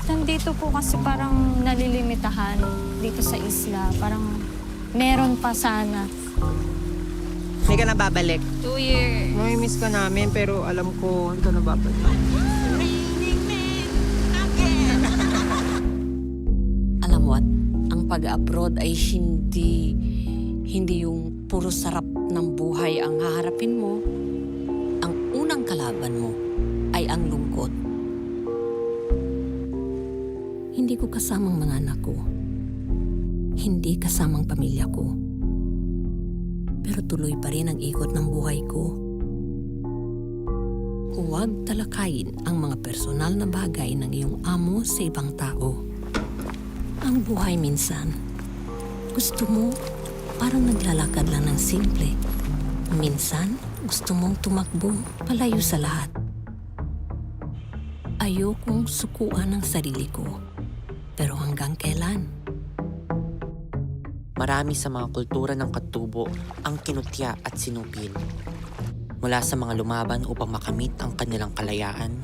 nandito po kasi parang nalilimitahan dito sa isla. Parang meron pa sana. Hindi ka na babalik. 2 years. Miss ka namin pero alam ko hindi ka na babalik. Alam mo, ang pag-abroad ay hindi yung puro sarap ng buhay ang haharapin mo. Ang unang kalaban mo ay ang lungkot. Hindi ko kasamang mga anak ko. Hindi kasamang pamilya ko. Pero tuloy pa rin ang ikot ng buhay ko. Huwag talakayin ang mga personal na bagay ng iyong amo sa ibang tao. Ang buhay minsan, gusto mo parang naglalakad lang ng simple. Minsan, gusto mong tumakbo palayo sa lahat. Ayokong sukuan ang sarili ko. Pero hanggang kailan? Marami sa mga kultura ng katubo ang kinutya at sinupil. Mula sa mga lumaban upang makamit ang kanilang kalayaan,